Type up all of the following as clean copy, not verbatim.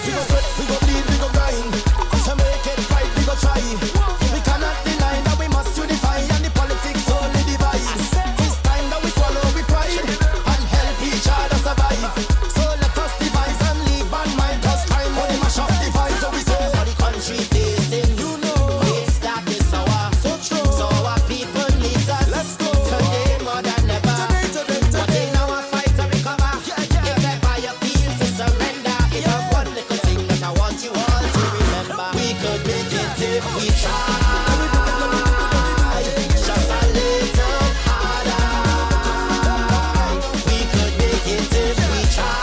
We go sweat, we go bleed, we go grind. To make it right, we go try. We cannot deny that we must unify, and the politics only divide. It's time that we swallow we pride and help each other survive. So let us devise and leave bad mind. Cause time only mash up divide. So we say for the country facing, you know, it's that is our so true. So our people needs us. Let's go today more than ever. But in our fight to recover, if ever you feel to surrender, it's a one little thing that I want you all to remember. We could make it if we try. Just a little harder. We could make it if we try.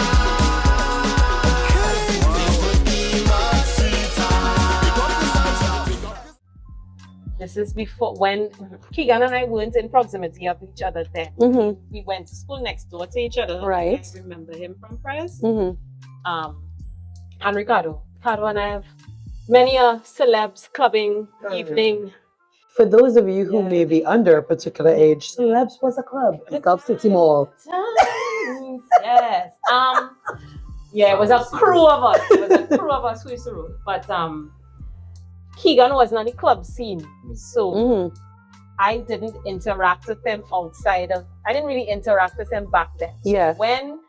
Things would be much sweeter. This is before when Keegan and I weren't in proximity of each other then. We went to school next door to each other. Right. I remember him from Press. And Ricardo. Ricardo and I have many a celebs clubbing evening. For those of you who may be under a particular age, Celebs was a club at Gulf City Mall. Yes. Yeah, it was a crew of us. It was a crew of us who used to roll. But Keegan wasn't on the club scene. So I didn't interact with him outside of, I didn't really interact with him back then. So Yeah. when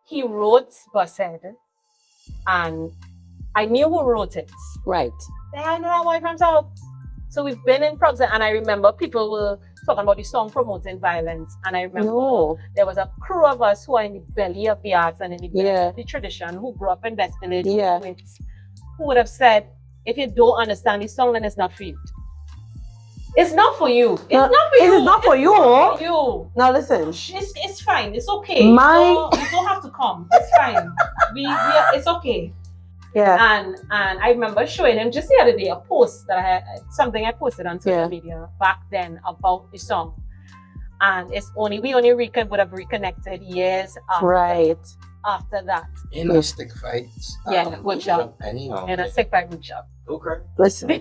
he wrote Bushead, and I knew who wrote it. Right. Then I know that boy from South. So we've been in proximity, and I remember people were talking about the song promoting violence. And I remember there was a crew of us who are in the belly of the arts and in the belly of the tradition, who grew up in West Village, who would have said, if you don't understand this song, then it's not for you. It's not for you. It's not for you. It is not for you. It's not for you. Now listen. It's fine. It's okay. You don't have to come. It's fine. It's okay. Yeah. And I remember showing him just the other day a post that I had, something I posted on social media back then about the song. And we only would have reconnected years after that. In a stick fight. Workshop. Anyhow. In a stick fight workshop. Okay. Listen.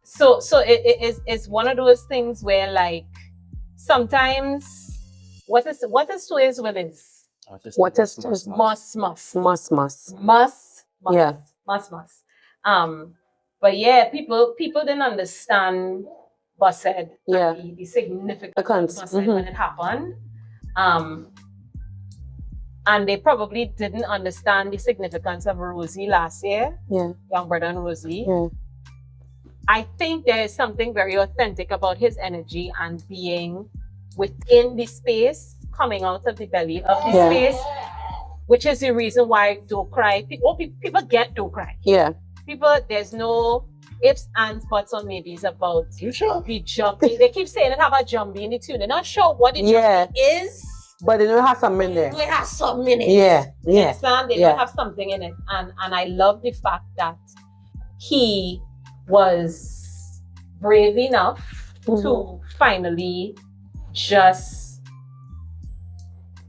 So it's one of those things where, like, sometimes what is to his will is what is must. Yeah. Must. But yeah, people didn't understand Bushead, the significance of Bushead when it happened. And they probably didn't understand the significance of Rosie last year. Yeah. Young brother and Rosie. Yeah. I think there is something very authentic about his energy and being within the space, coming out of the belly of the space, which is the reason why Don't Cry. People get Don't Cry. Yeah. There's no ifs, ands, buts, or maybes about You sure? the jumping. They keep saying it have a jumpy in the tune. They're not sure what the jumpy is. But they don't have something in there. It has something in it. Yeah. You understand? They don't have something in it. And I love the fact that he was brave enough to finally just,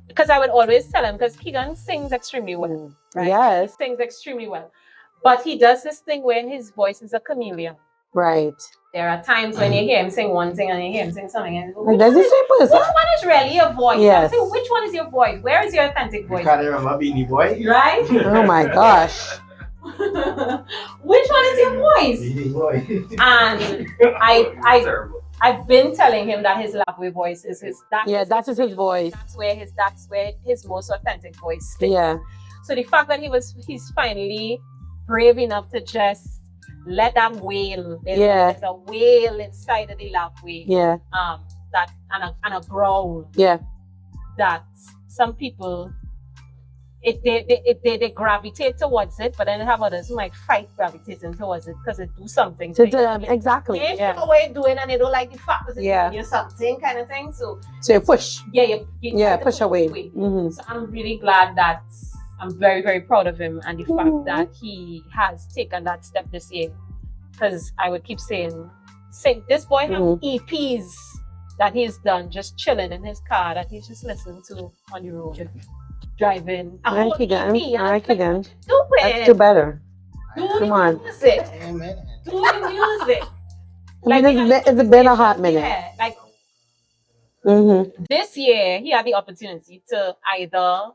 because I would always tell him, because Keegan sings extremely well, right? Yes. He sings extremely well. But he does this thing where his voice is a chameleon. Right. There are times when you hear him sing one thing and you hear him sing something else. Which one is really your voice? Yes. Which one is your voice? Where is your authentic voice? You can't remember Beanie Boy? Right? Oh my gosh. Which one is your voice? Beanie Boy. And I've been telling him that his Lakou voice is his. That is his voice. That's where his most authentic voice stays. Yeah. So the fact that he's finally brave enough to just let that wail. There's a wail inside of the Lakou. Yeah. That and a growl. Yeah. That some people they gravitate towards it, but then you have others who might fight gravitating towards it because it do something to them. Exactly. They know what you're doing and they don't like the fact that it's doing something kind of thing. So you push. You push away. So I'm really glad that I'm very, very proud of him and the fact that he has taken that step this year. Because I would keep saying, this boy have EPs that he's done just chilling in his car that he's just listening to on the road, driving. I like again. Do it. Let's do better. Come on. Music. Do the music. It's been a hot minute. Yeah, like this year, he had the opportunity to either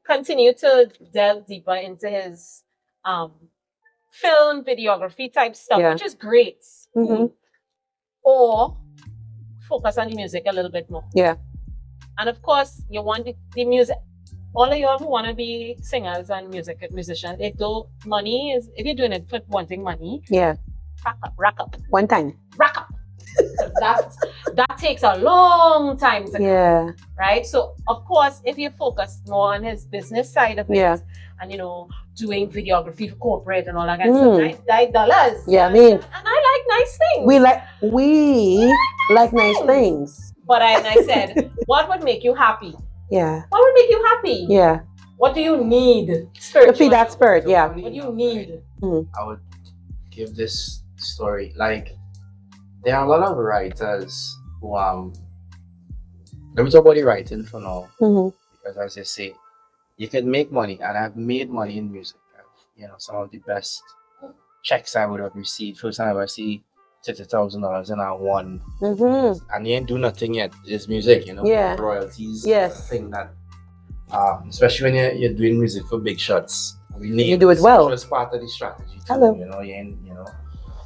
continue to delve deeper into his film videography type stuff, Yeah. which is great. Mm-hmm. Or focus on the music a little bit more. Yeah. And of course, you want the music. All of y'all who want to be singers and musicians, if you're doing it for wanting money, Yeah. rack up. One time. Rack up. that takes a long time to Yeah. right? So of course, if you focus more on his business side of it, Yeah. and doing videography for corporate and all that kind of stuff, $9. Yeah, I mean, and I like nice things. we like nice things. But I said, what would make you happy? Yeah. What would make you happy? Yeah. What do you need? To feed that spirit, yeah. What do you need? I would give this story. Like, there are a lot of writers who let me talk about the writing for now. Mm-hmm. Because as I say, you can make money, and I've made money in music. Some of the best checks I would have received. First time I ever see $60,000 and I won. Mm-hmm. And you ain't do nothing yet. It's music, Yeah. Royalties. Yes. Is a thing that, especially when you're doing music for big shots. You do it well. It's part of the strategy too. Hello.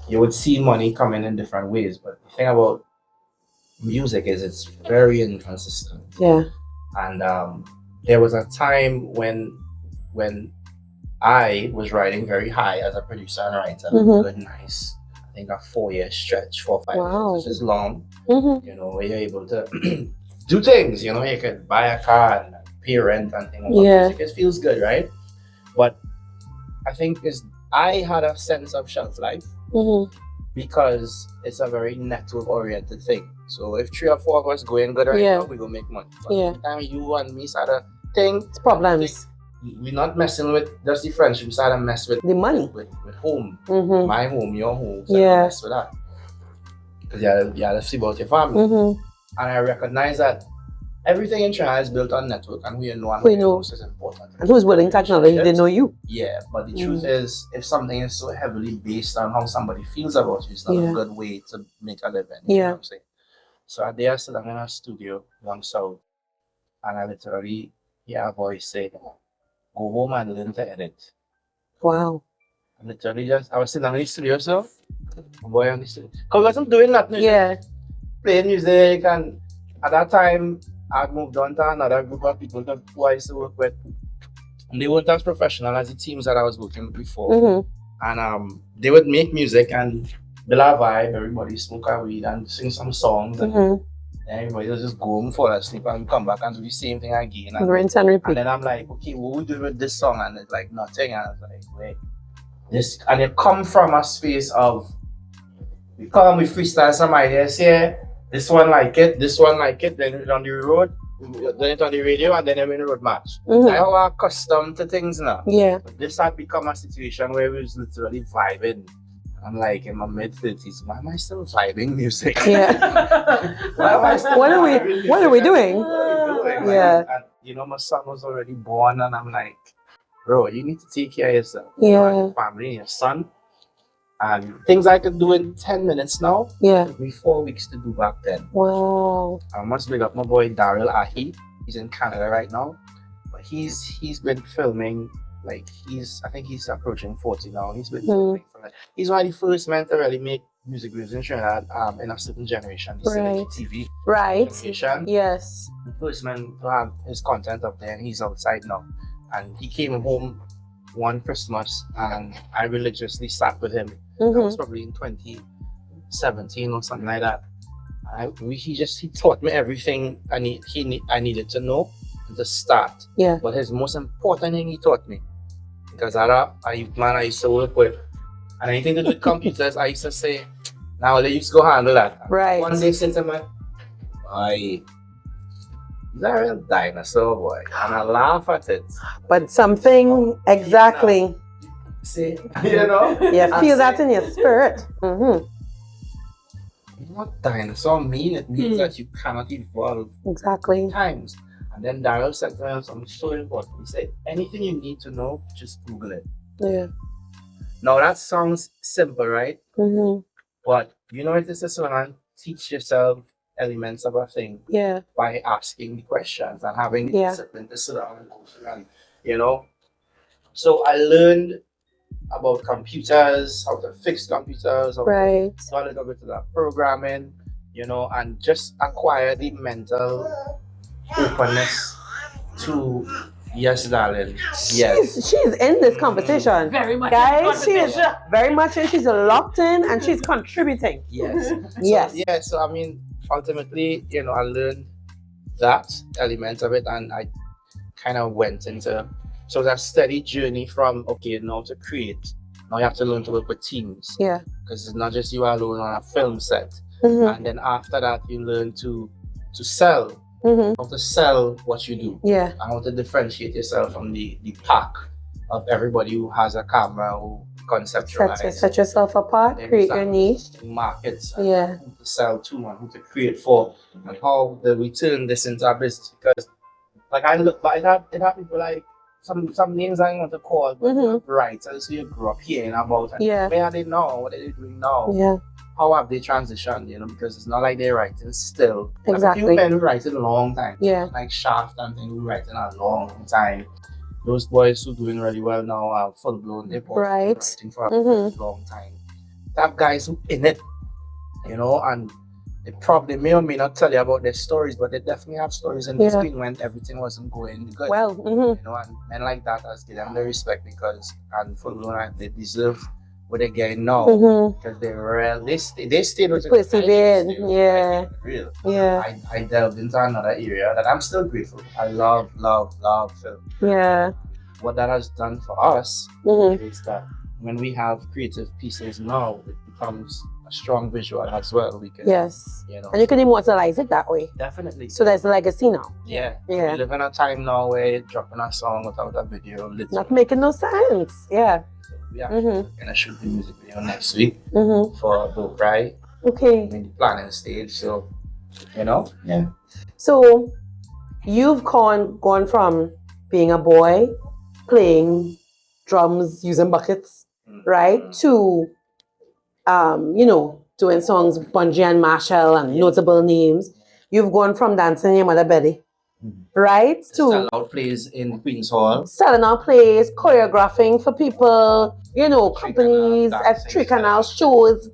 You would see money coming in different ways, but the thing about music is it's very inconsistent. Yeah. And there was a time when I was riding very high as a producer and writer. Good, nice. I think a 4-year stretch, 4 or 5 Wow. years, which is long. Mm-hmm. Where you're able to do things. You could buy a car and pay rent and things. Yeah. Music, it feels good, right? But I think I had a sense of shelf life because it's a very network oriented thing. So if 3 or 4 of us going good right now, we go make money. But Yeah. by the time you and me start a thing, It's problems. we're not messing with just the friendship. We start to mess with The money. with home, Mm-hmm. my home, your home. So Yeah. mess with that because you have to see about your family. Mm-hmm. And I recognize that everything in China is built on network, and we know this is important. And who's willing to acknowledge they know you? Yeah, but the truth is, if something is so heavily based on how somebody feels about you, it's not a good way to make a living. You know what I'm saying? So I dare sit down in a studio down south, and I literally hear a voice say, "Go home and learn to edit." Wow. And literally I was sitting down in the studio, so boy on the studio. Because I wasn't doing nothing. Yeah. Playing music, and at that time I'd moved on to another group of people who I used to work with. And they weren't as professional as the teams that I was working with before. Mm-hmm. And they would make music and build a vibe, everybody smoke a weed and sing some songs, and everybody will just go home, fall asleep, and come back and do the same thing again. And Rinse and repeat. and then I'm like, okay, what we do with this song? And it's like nothing. And I was like, wait, this, and it come from a space of we come, we freestyle some ideas here. This one like it, then it's on the road, then it's on the radio, and then I'm in the road match. I have accustomed to things now. Yeah. But this had become a situation where we was literally vibing. I'm like in my mid-30s, why am I still vibing music? Yeah. Why am I still What are we vibing doing? music? What are we doing? Yeah. And my son was already born, and I'm like, bro, you need to take care of yourself. Yeah. Your family, your son. And things I could do in 10 minutes now, Yeah. took me 4 weeks to do back then. Wow. I must big up my boy Daryl Ahi. He's in Canada right now. But he's been filming, like I think he's approaching 40 now. He's been filming for he's one of the first men to really make music videos in Trinidad in a certain generation. He's Right. TV Right. generation. Yes. The first man to have his content up there, and he's outside now. And he came home one Christmas, and I religiously sat with him. That was probably in 2017 or something like that. He taught me everything I needed to know to start. Yeah. But his most important thing he taught me, because I used to work with, and anything to do with computers, I used to say, now they used to go handle that. Right. One day said to me, "Boy, he's a real dinosaur, boy," and I laugh at it. But something exactly. See, you know? Yeah, feel that in your spirit. What dinosaur mean? It means that you cannot evolve Exactly. times. And then Daryl said to me something so important. He said, anything you need to know, just Google it. Yeah. Now that sounds simple, right? Mm-hmm. But you know, it is this one, teach yourself elements of a thing Yeah. by asking the questions and having the Yeah. discipline to sit down and go through and, you know. So I learned about computers, how to fix computers, how Right. to do a little bit of that programming, you know, and just acquire the mental openness to, yes, darling, yes. She's in this conversation. Very much. Guys, she is very much in. She's locked in and she's contributing. Yes. Yes. So, yeah, so I mean, ultimately, you know, I learned that element of it and I kind of went into, so that steady journey from, okay, now to create, now you have to learn to work with teams. Yeah. Because it's not just you alone on a film set. Mm-hmm. And then after that, you learn to sell, Mm-hmm. how to sell what you do. Yeah. And how to differentiate yourself from the pack of everybody who has a camera, who conceptualize. Set yourself apart, create your niche. Markets, and Yeah. who to sell to and who to create for, and how do we turn this into a business? Because, like, I look, but it have people like some names I want to call, but Mm-hmm. writers who you grew up hearing about. And Yeah. where are they now? What are they doing now? Yeah. How have they transitioned? You know, because it's not like they're writing still. Like a Exactly. few men who write a long time. Yeah. Like Shaft and things who writing a long time. Those boys who doing really well now are full blown. They've been Right. writing for a Mhm. long time. They have guys who in it, you know, and they probably may or may not tell you about their stories, but they definitely have stories in Yeah. between when everything wasn't going good. Well, mm-hmm. You know, and men like that, I give them the respect because and full blown, and they deserve what they're getting now Mm-hmm. because they're real. They stayed with it. Persevered, They yeah. real. Yeah. I delved into another area that I'm still grateful. I love film. Yeah. What that has done for us Mm-hmm. is that when we have creative pieces now, it becomes a strong visual as well. We can, Yes. you know, And you can immortalize it that way. definitely. So there's a legacy now. Yeah. Yeah. We live in a time now where you're dropping a song without a video. Not making no sense. Yeah. So we actually Mm-hmm. gonna shoot the music video next week Mm-hmm. for Dope Right. Okay. In the planning stage. So, you know, yeah. So you've gone from being a boy playing drums using buckets, right, to you know, doing songs Bungie and Marshall and notable names. You've gone from dancing in your mother belly, right, to Sell out plays in Queen's Hall. selling out plays, choreographing for people, you know, Three companies Canal, at dancing, 3 Canal shows,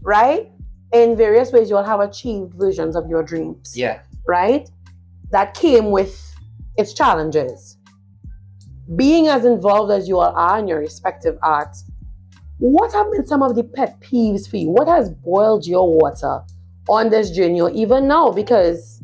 right? In various ways, you all have achieved versions of your dreams, Yeah. right? That came with its challenges. Being as involved as you all are in your respective arts, what have been some of the pet peeves for you? What has boiled your water on this journey or even now? Because,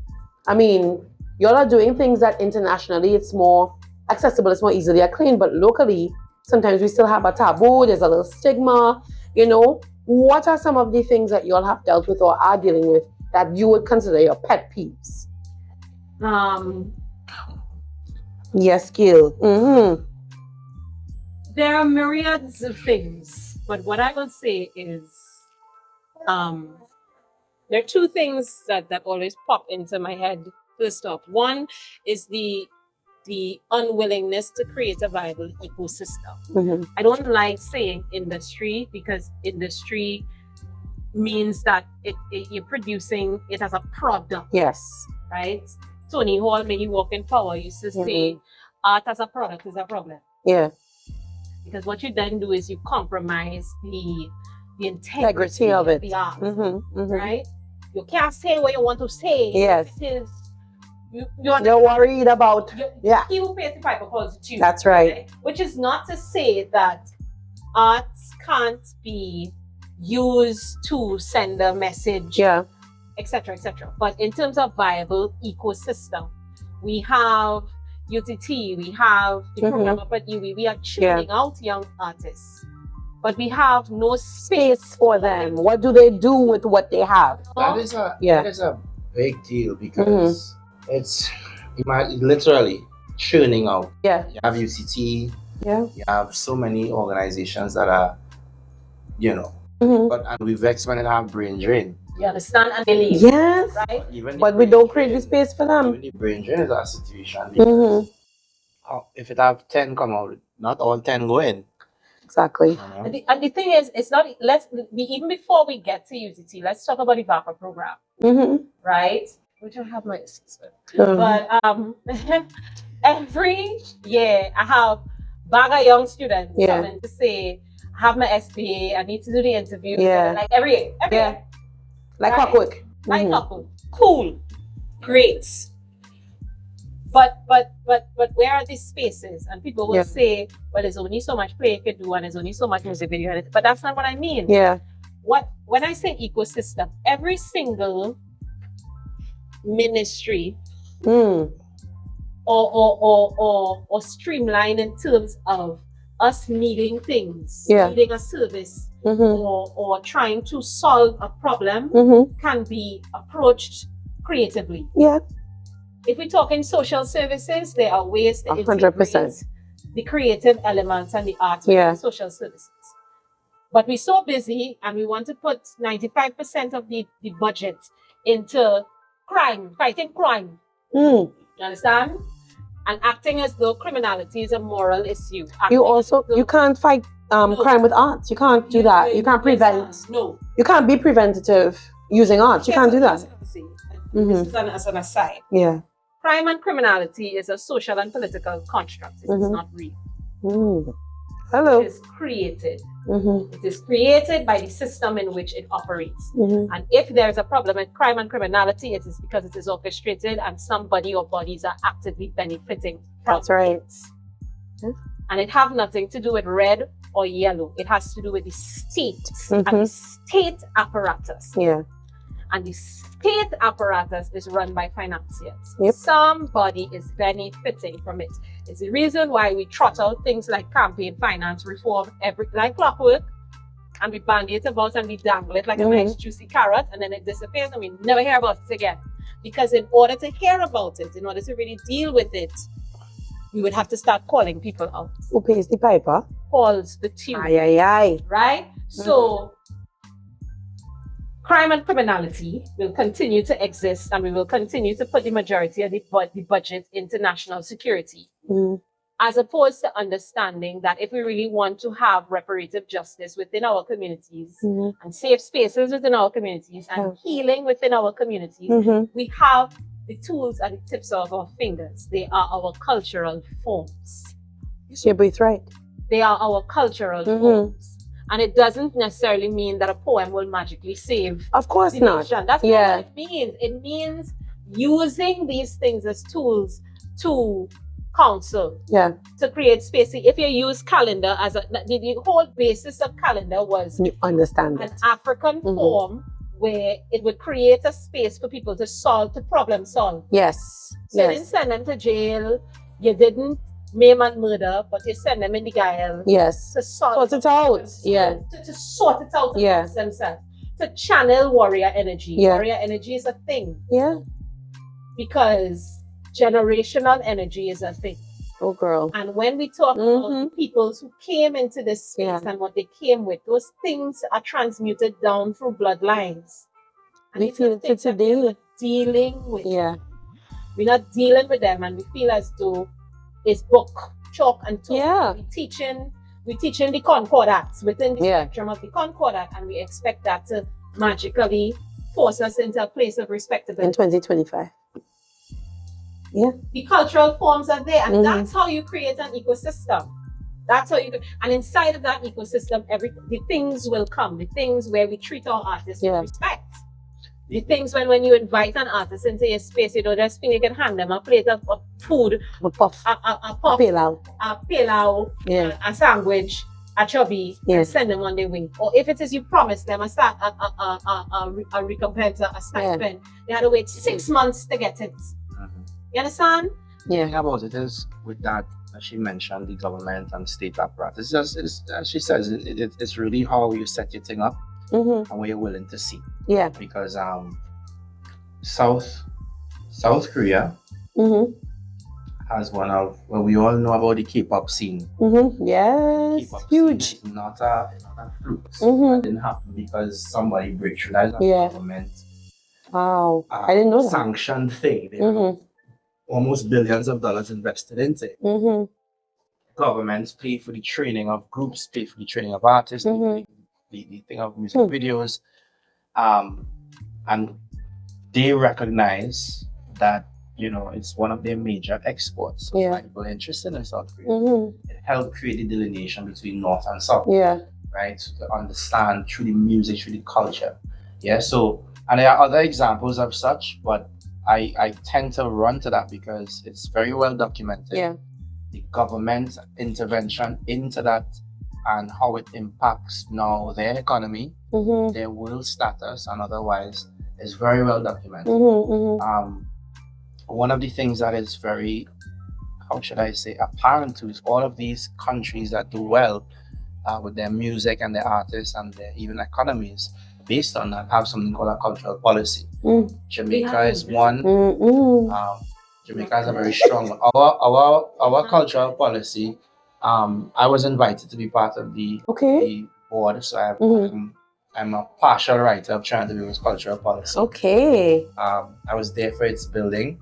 I mean, y'all are doing things that internationally it's more accessible, it's more easily acclaimed, but locally, sometimes we still have a taboo, there's a little stigma, you know. What are some of the things that y'all have dealt with or are dealing with that you would consider your pet peeves? Yes, skill. Mm-hmm. There are myriads of things, but what I will say is, there are two things that always pop into my head. First off, one is the unwillingness to create a viable ecosystem. Mm-hmm. I don't like saying industry because industry means that you're producing it as a product, Yes. right? Tony Hall, when you walk in power, used to say art as a product is a problem. Yeah. Because what you then do is you compromise the Integrity of it. the art, Mm-hmm. Mm-hmm. right? You can't say what you want to say. Yes. It is, you're You're worried about, yeah. He who pays the piper calls the tune. That's right. Which is not to say that arts can't be used to send a message, Yeah. etc., etc. But in terms of viable ecosystem, we have UTT, we have the program up at UWI, we are churning out young artists, but we have no Space for them. What do they do with what they have? That is a big deal because it's literally churning out. Yeah. You have UCT, Yeah. you have so many organizations that are, you know, Mm-hmm. and we vex when it have brain drain. You understand? And they leave, Yes. right? But we don't create the space for them. Even the brain drain is a situation because if it have 10 come out, not all 10 go in. Exactly. And the thing is, it's not, even before we get to UTT, let's talk about the VAPA program, right? Which I have my assistant. But every year I have bag of young students coming to say, I have my SPA, I need to do the interview. Like every year. Like clockwork. Like clockwork. Cool. Great. But where are these spaces? And people will say, well, there's only so much play you can do and there's only so much music video. But that's not what I mean. When I say ecosystem, every single ministry or streamline in terms of us needing things, needing a service or trying to solve a problem can be approached creatively. If we're talking social services, there are ways to integrate the creative elements and the arts with social services. But we're so busy and we want to put 95% of the budget into crime, fighting crime. You understand? And acting as though criminality is a moral issue. You can't fight crime with arts. You can't do that. You can't prevent. No. You can't be preventative using arts. You can't do that. This is as an aside. Crime and criminality is a social and political construct. It is not real. Hello. It is created. It is created by the system in which it operates. And if there is a problem with crime and criminality, it is because it is orchestrated and somebody or bodies are actively benefiting from it. And it has nothing to do with red or yellow. It has to do with the state and the state apparatus. And the state apparatus is run by financiers. Somebody is benefiting from it. It's the reason why we trot out things like campaign finance reform, like clockwork, and we bandy it about and we dangle it like a nice juicy carrot, and then it disappears and we never hear about it again. Because in order to hear about it, in order to really deal with it, we would have to start calling people out. Who pays the piper? Calls the tune. Right? So crime and criminality will continue to exist and we will continue to put the majority of the budget into national security. As opposed to understanding that if we really want to have reparative justice within our communities and safe spaces within our communities and healing within our communities, we have the tools at the tips of our fingers. They are our cultural forms. You're both right. They are our cultural forms. And it doesn't necessarily mean that a poem will magically save. Of course not. That's not what it means. It means using these things as tools to counsel, to create space. If you use calendar as the whole basis of calendar was an African form where it would create a space for people to problem solve. So you didn't send them to jail. You didn't maim and murder, but you send them in the guile to sort it out. To sort it out amongst themselves. To channel warrior energy. Warrior energy is a thing. Because generational energy is a thing. Oh, girl. And when we talk about the people who came into this space and what they came with, those things are transmuted down through bloodlines. And we feel it today. Dealing with. We're not dealing with them, and we feel as though it's book, chalk, and talk. We're teaching the concordats within the spectrum of the concordat, and we expect that to magically force us into a place of respectability. In 2025. The cultural forms are there, and that's how you create an ecosystem. That's how and inside of that ecosystem, the things will come. The things where we treat our artists with respect. The things when you invite an artist into your space, you don't just feel you can hand them a plate of food, a puff, a pilau, a sandwich, a chubby, and send them on their way. Or if it is you promise them a recompense, a stipend, they had to wait 6 months to get it. You understand? The thing about it is, with that, as she mentioned, the government and state apparatus, as she says, it's really how you set your thing up and what you're willing to see. Because South Korea has one of, well, we all know about the K-pop scene. Yes, huge. Not a fruit. It didn't happen because somebody break through. That government. Wow, I didn't know that. Sanctioned thing. They have almost billions of dollars invested into it. governments pay for the training of groups, pay for the training of artists, the thing of music videos, and they recognize that it's one of their major exports. So people are interested in South Korea. It helped create the delineation between North and South. Right, so to understand through the music, through the culture. So, and there are other examples of such, but I tend to run to that because it's very well documented. The government intervention into that and how it impacts now their economy, their world status, and otherwise is very well documented. One of the things that is very, how should I say, apparent to is all of these countries that do well with their music and their artists and their even economies based on that have something called a cultural policy. Jamaica is one. Jamaica is a very strong. Our cultural policy. I was invited to be part of the board, so I'm a partial writer of Trying to Build Cultural Policy. I was there for its building.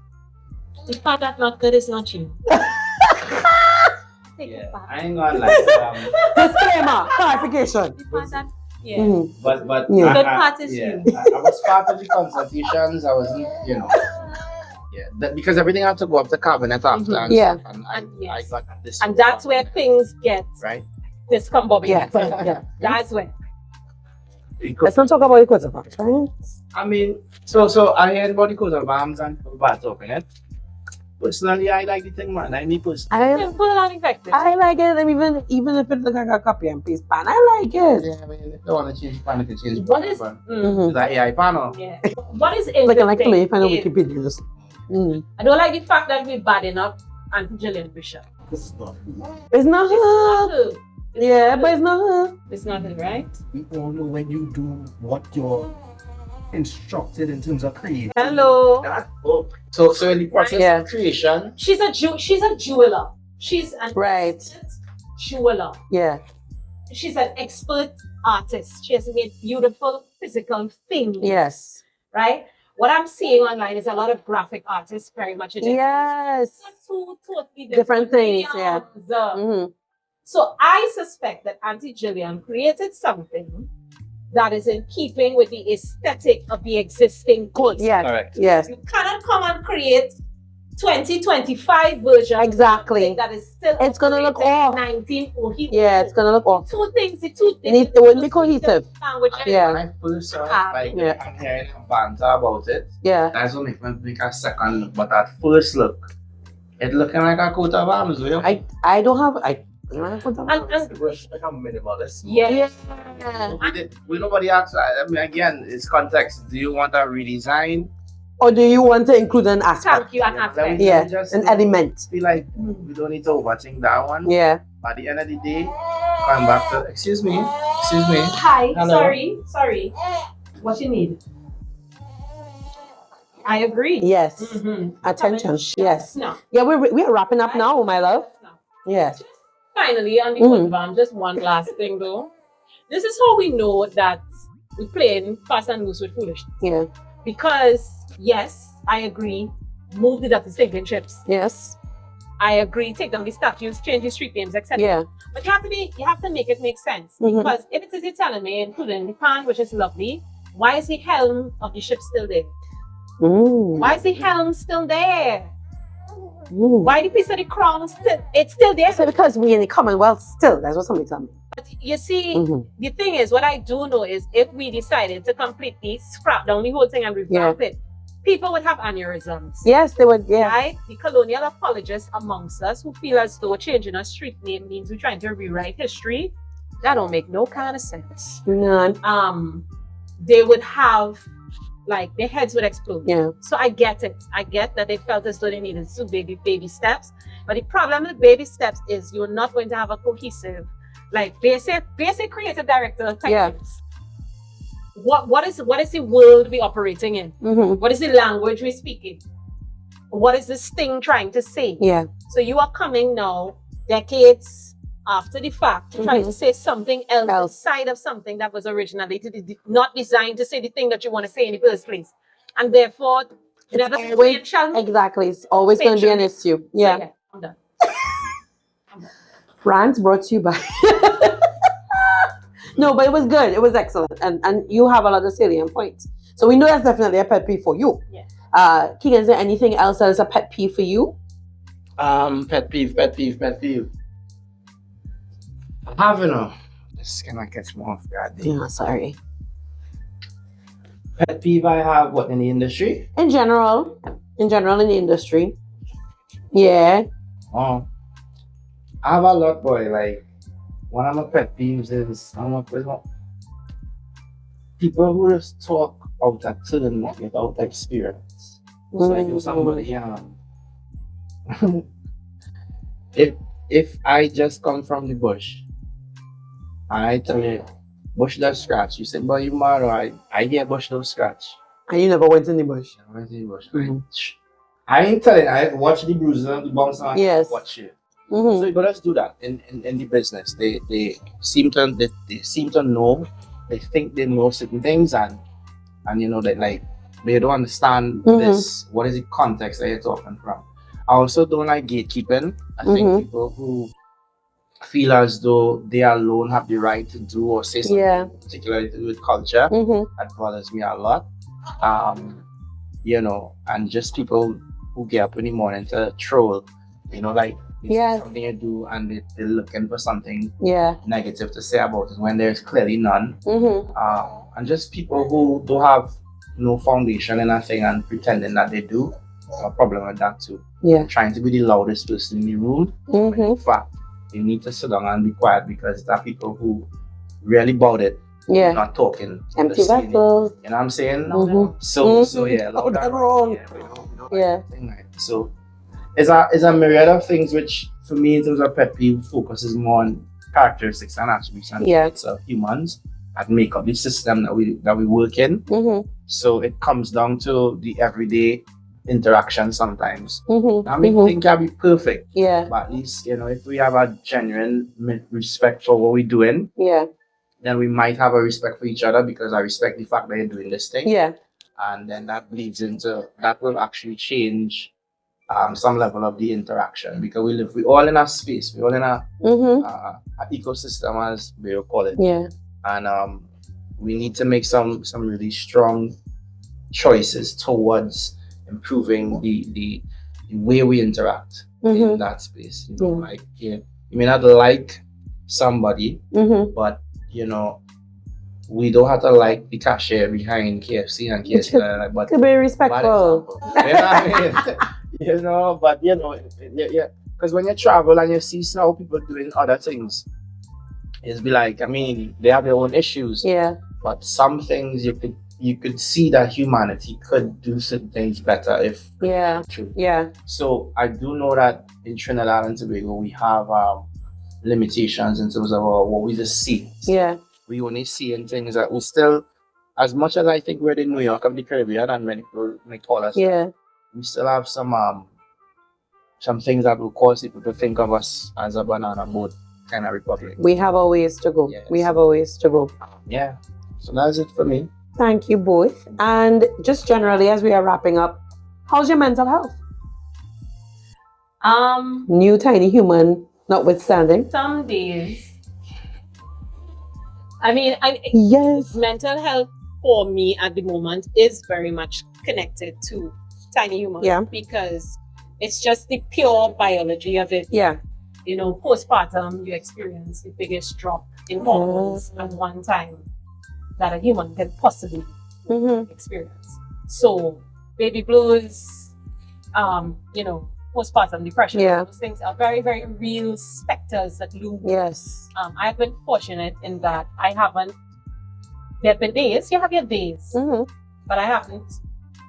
The part that's not good is not you. I ain't gonna lie. Disclaimer, clarification. The part that, But good part is you. I was part of the consultations. I wasn't, because everything had to go up to cabinet after. And stuff, and I got this. And that's where things get discombobulated. That's where. Let's not talk about the coat of arms, right? I mean, so I heard about the coat of arms and bad talking it. Personally, I like the thing, man. I like it, and even if it's like a copy and paste pan, I like it. Yeah, I mean, if they want to change the pan, they can change the What pan. is Is that AI panel? What is interesting? Like to me, find on Wikipedia. Just, I don't like the fact that we're bad enough Auntie Gillian Bishop. It's not her. Yeah, but it's not her. It's not her, right? We all know when you do what you're instructed in terms of creating. Hello. So in the process of creation, She's a jeweler. She's an jeweler. Yeah. She's an expert artist. She has made beautiful physical things. Yes. Right? What I'm seeing online is a lot of graphic artists very much in Yes. two totally Different things, yeah. So I suspect that Auntie Gillian created something that is in keeping with the aesthetic of the existing goods. Yeah. correct. Yes. You cannot come and create 2025 version Exactly. that is still It's gonna look off. 1940. Yeah, it's gonna look off. The two things. It wouldn't be cohesive. Yeah. When I first saw it, I'm hearing a banter about it. Yeah. That's what make a second look. But at first look, it looking like a coat of arms. I don't have It was like a minimalist. Yeah. Nobody asked. I mean, again, it's context. Do you want a redesign? Or do you want to include an aspect? Thank you, an aspect. Yeah, Just an element. feel like we don't need to overthink that one. Yeah. At the end of the day, come back to excuse me. Hi, Hello. sorry. What you need? I agree. Yes. Mhm. Attention. Yes. No. Yeah, we're wrapping up now, my love. Yes. Finally, on the coat just one last thing though. This is how we know that we're playing fast and loose with foolishness. Yeah. Because yes, I agree. Move the dirty stinking chips. Yes. I agree. Take down the statues, change the street names, etc. Yeah. But you have to make it make sense. Because if it is you're telling me, including the pan, which is lovely, why is the helm of the ship still there? Why is the helm still there? Why the piece of the crown it's still there? So because we in the Commonwealth still, that's what somebody told me. But you see, the thing is, what I do know is if we decided to completely scrap down the whole thing and revamp it, people would have aneurysms. Yes, they would, yeah. Right? The colonial apologists amongst us who feel as though changing a street name means we're trying to rewrite history, that don't make no kind of sense. None. They would have, like, their heads would explode. Yeah. So I get it. I get that they felt as though they needed to baby steps. But the problem with baby steps is you're not going to have a cohesive, like basic creative director type things. What is the world we operating in? What is the language we're speaking? What is this thing trying to say? Yeah. So you are coming now, decades after the fact, to try to say something else outside of something that was originally not designed to say the thing that you want to say in the first place. And therefore, Exactly. It's always going to be an issue. Yeah. So, I'm done. Rants brought to you by. No, but it was good. It was excellent. And you have a lot of salient points. So we know that's definitely a pet peeve for you. Yeah. Keegan, is there anything else that is a pet peeve for you? Pet peeve. I have, this can I catch more off guard. Yeah, sorry. Pet peeve I have, what, in the industry? In general in the industry. Yeah. Oh, I have a lot, boy. Like, one of my pet peeves is people who just talk out of turn without experience. It's like if somebody, if I just come from the bush, and I tell you, bush does scratch. You say, boy, you mad, or I hear bush don't scratch. And you never went in the bush. I went in the bush. I ain't telling. I watch the bruises and the bounce and Yes. watch it. Mm-hmm. So you gotta do that in the business. They seem to know. They think they know certain things and that like they don't understand this. What is the context that you're talking from? I also don't like gatekeeping. I think people who feel as though they alone have the right to do or say something, particularly to do with culture, that bothers me a lot. And just people who get up in the morning to troll, like something you do and they're looking for something negative to say about it when there's clearly none. And just people who don't have no foundation in a thing and pretending that they do. A problem with that too. Trying to be the loudest person in the room. When in fact, you need to sit down and be quiet because there are people who really about it. Not talking. Empty vessels. You know what I'm saying? So yeah, loud and wrong. So it's a myriad of things which for me in terms of pet peeve focuses more on characteristics and attributes and traits of humans that make up the system that we work in. So it comes down to the everyday interaction sometimes. I mean, think can be perfect. But at least, if we have a genuine respect for what we're doing, then we might have a respect for each other because I respect the fact that you're doing this thing. And then that bleeds into, that will actually change some level of the interaction because we all in a space, we all in a ecosystem as we call it. And we need to make some really strong choices towards improving the way we interact in that space. Like you may not like somebody, but we don't have to like the cashier behind KFC and KFC. But to be respectful. But because when you travel and you see how people doing other things, it's be like, I mean, they have their own issues. But some things you could see that humanity could do certain things better if true. So I do know that in Trinidad and Tobago we have limitations in terms of what we just see. We only see in things that we still, as much as I think we're in New York of the Caribbean and many people may call us, we still have some things that will cause people to think of us as a banana boat kind of republic. We have a ways to go. We have a ways to go. So that's it for me. Thank you both. And just generally, as we are wrapping up, how's your mental health? New tiny human notwithstanding. Some days. I mean, mental health for me at the moment is very much connected to tiny human because it's just the pure biology of it. Postpartum, you experience the biggest drop in hormones at one time that a human can possibly experience. So baby blues, postpartum depression, those things are very, very real specters that loom. I've been fortunate in that there have been days, you have your days, but I haven't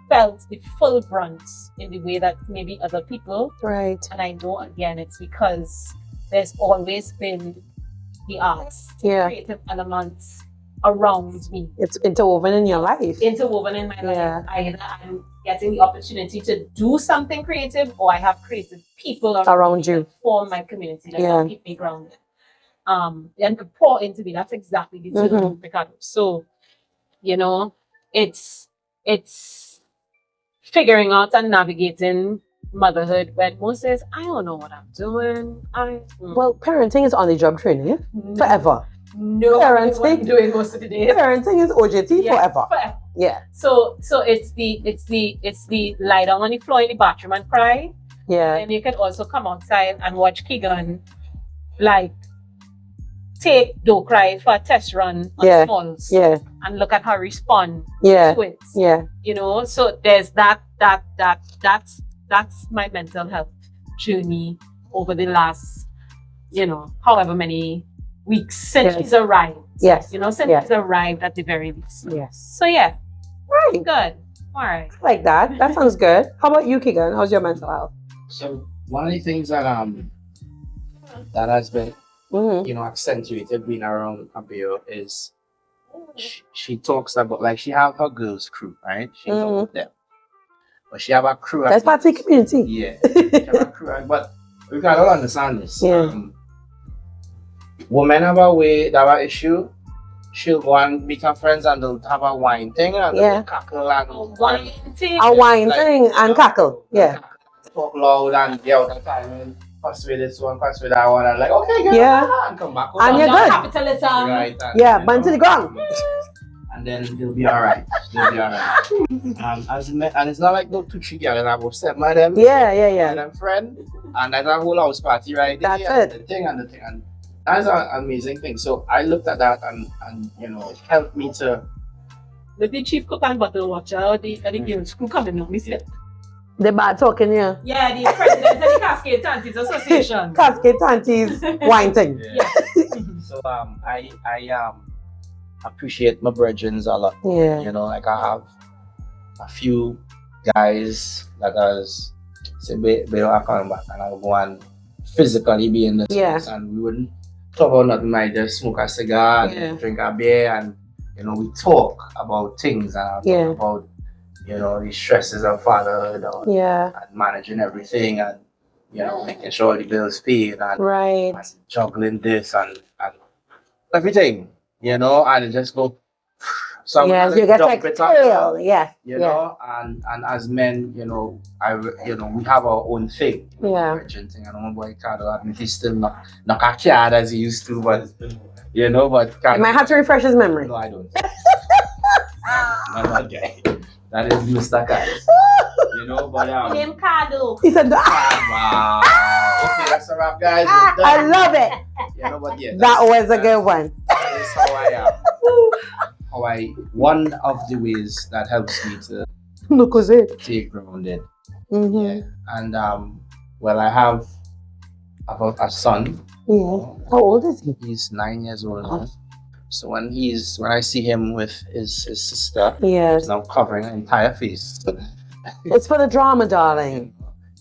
felt the full brunt in the way that maybe other people. Right. And I know again it's because there's always been the arts, creative elements around me. It's interwoven in your life. Interwoven in my life. Either I'm getting the opportunity to do something creative or I have creative people around you for my community that keep me grounded. And to pour into me, that's exactly the term, Ricardo. So, it's figuring out and navigating motherhood when most says, I don't know what I'm doing. Well, parenting is on the job training, yeah? Forever. No, Parenting- what I'm doing most of the day. Parenting is OJT forever. Yeah. So it's the lie down on the floor in the bathroom and cry. Yeah. And you can also come outside and watch Keegan like take don't cry for a test run on smalls. Yeah. And look at her respond Yeah. to it. Yeah. You know, so there's that's my mental health journey over the last, however many weeks since he's arrived. Yes. Since he's arrived at the very least. Yes. So yeah. Right. Good. All right. I like that. That sounds good. How about you, Keegan? How's your mental health? So one of the things that has been accentuated being around Abeo is she talks about, like, she have her girls crew, right? She talk with them, but she have a crew. That's part of the community. Yeah, she have a crew, but we can all understand this. Yeah. Women have a way, they have an issue. She'll go and meet her friends and they'll have a wine thing and they'll cackle and A wine thing. A wine thing and cackle. Yeah. Talk loud and be out of time and pass with this one, pass with that one, and like, okay, girl, and come back. And you're good. Capitalism. Right. And, Yeah, bun to the ground. And then they'll be alright. They'll be alright. And it's not like no two three girls have upset my them. Yeah. Them friend. And that's a whole house party right there. That's it. The thing. And that's an amazing thing. So I looked at that and it helped me to. The chief cook and bottle watcher or the girls crew coming on, miss it. The bad talking, yeah. Yeah, the president of the Cascade Tanties Association. Cascade Tanties wine thing. Yeah. So I appreciate my brethren a lot. Yeah. Like I have a few guys that has say they don't come back and I'll go and physically be in the space and we wouldn't talk about nothing. I just smoke a cigar and drink a beer and we talk about things and talk about the stresses of fatherhood and managing everything and making sure the bills paid and juggling this and everything, and just go. So you get like tail, and as men, we have our own thing. Yeah. And my boy Cardo admit he's still not a kid as he used to, but but I might have to refresh his memory. No, I don't. Not that guy. That is Mr. Guys. But Name Cardo. He said wow. Okay, that's a wrap, guys. I love it. But yeah, That was a good one. That is how I am. One of the ways that helps me to stay grounded. Yeah. And I have about a son. Yeah. How old is he? He's 9 years old now. So when I see him with his sister, he's now covering an entire face. It's for the drama, darling.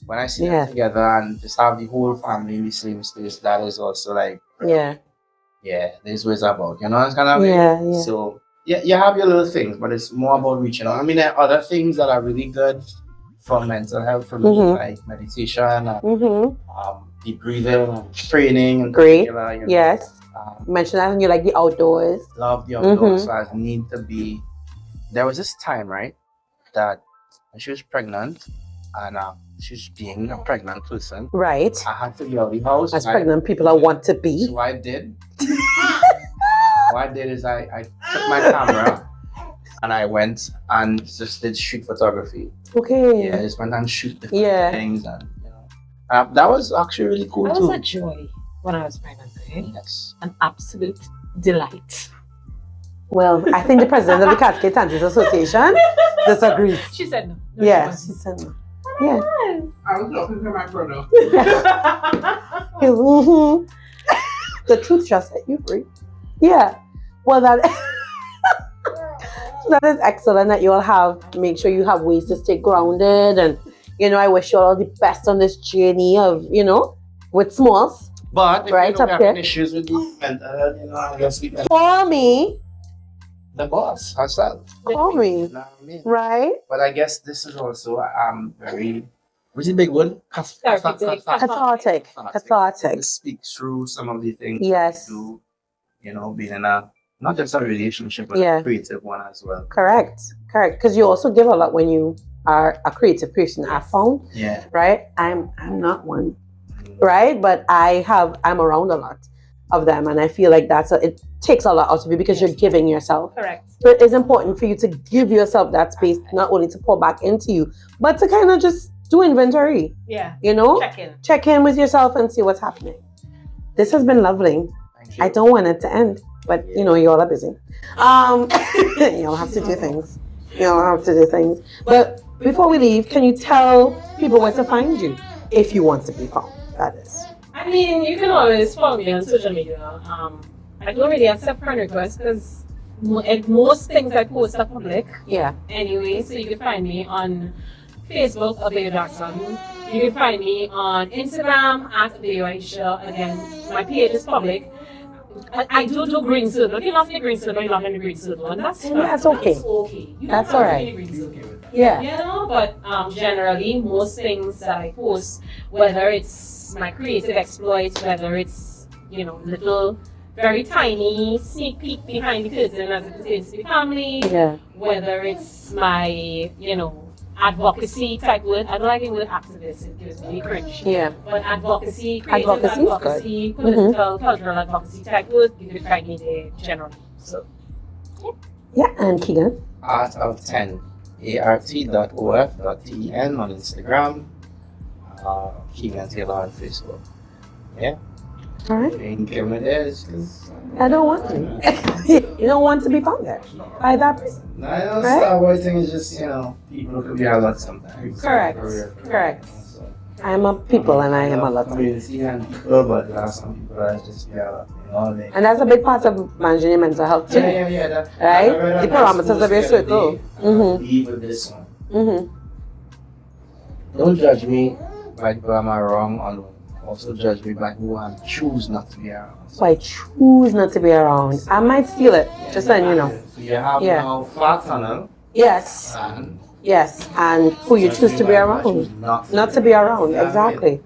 When I see them together and just have the whole family in the same space, that is also like this was about, it's kind of so you have your little things, but it's more about reaching out. I mean, there are other things that are really good for mental health for me, like meditation and deep breathing and training and great. Particular, Yes. Mention that and you like the outdoors. Love the outdoors. So I need to be. There was this time, right, that she was pregnant and she's being a pregnant person. Right. I had to be out of the house. As pregnant people, I want to be. So what I did. What I did is I took my camera and I went and just did street photography. Okay. Yeah, I just went and shoot different things and that was actually really cool That too. was a joy when I was pregnant. Yes. An absolute delight. Well, I think the president of the Cascade Tanties Association disagrees. She said no. Yeah, she said no. Yeah. I was talking to my brother. The truth shall set you free. Yeah. Well, that is excellent that you all make sure you have ways to stay grounded. And, I wish you all the best on this journey of, with smalls. But if right you don't up have there. issues with the mental health, I guess we can Call me. the boss herself. Call me. You know what I mean? Right? But I guess this is also very, what's the big word? Cathartic. Cathartic. To speak through some of the things. Yes. To, being in not just a relationship, but a creative one as well. Correct. Because you also give a lot when you are a creative person. I found, Yeah. right? I'm not one, right? But I'm around a lot of them, and I feel like it takes a lot out of you because you're giving yourself. Correct. So it is important for you to give yourself that space, not only to pour back into you, but to kind of just do inventory. Yeah. You know, check in with yourself and see what's happening. This has been lovely. Thank you. I don't want it to end, but you know, you all are busy. You'll have to do things. You'll have to do things. But before we leave, can you tell people where to find you if you want to be found? That is. I mean, you can always follow me on social media. I don't really accept friend requests because most things I post are public. Yeah. Anyway, so you can find me on Facebook, Abeo Jackson. You can find me on Instagram at Abeo Aisha. Again, my page is public. I do green circle. If you love the green circle, you love the green circle. And that's okay. That's okay. You That's don't have all to be right. the green circle. Yeah. You know, but generally, most things that I post, whether it's my creative exploits, whether it's, you know, little, very tiny sneak peek behind the curtain as it pertains to the family, Yeah. whether it's my, you know, advocacy type word. I don't like the word activist, it gives me cringe. Yeah. But advocacy, creative Advocacy is advocacy, good. political, cultural advocacy type word, you can find me there generally. So, Yeah. And Keegan. Art of 10. art.of.ten on Instagram. Keegan Taylor on Facebook. Yeah. All right. And Kevin is because I don't want to. You don't want to be found there by that person. no, I know Right? Star Wars thing is just, you know, people could be a lot sometimes. Correct. Correct. So, I'm a people and I am a lot. community and people, but there are some people that just be a lot, you know. Like, And that's a big part of managing your mental health too. yeah. That, Right? I read The that parameters post of your the other circle. day, Mhm. Leave with this one. Mm-hmm. Don't judge me by who am I wrong on. Also judge me by who I choose not to be around. So I choose not to be around. I might steal it, just letting you know. So you have Yeah. now facts on them. Yes, And yes. And who you judge choose me to be by who I choose around. Not Not to be around, Yeah, exactly.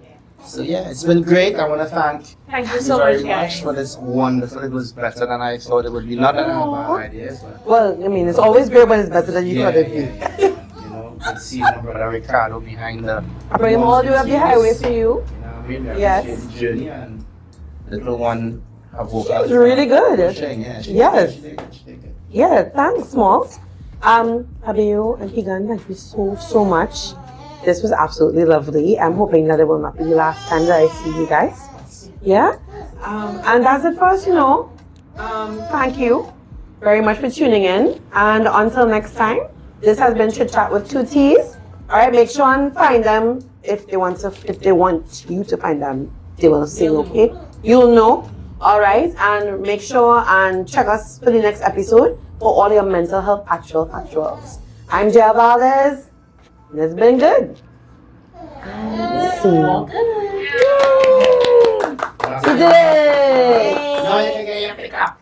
So yeah, it's been great. I want to thank thank you you so very much, much guys. for this wonderful. It was better than I thought it would be. Not that I have bad ideas, but Well, I mean, it's always great when it's better than you thought it'd be. You know, to see my brother Ricardo behind the. I bring him all the way up the highway for you. You know what I mean? I Yes. appreciate the journey and little one. She was really good. Yeah, Yes. She did good. Yeah, thanks, Smalls. Abeo and Keegan, thank you so much. This was absolutely lovely. I'm hoping that it will not be the last time that I see you guys. Yeah? And that's it for us, you know. Thank you very much for tuning in. And until next time, this has been Chit Chat with 2 T's. Alright, make sure and find them if they want you to find them, they will sing, okay? You'll know. Alright, and make sure and check us for the next episode for all your mental health actuals. I'm Jia Valdez. It's been good. See you. Today. Now you can get your pick up.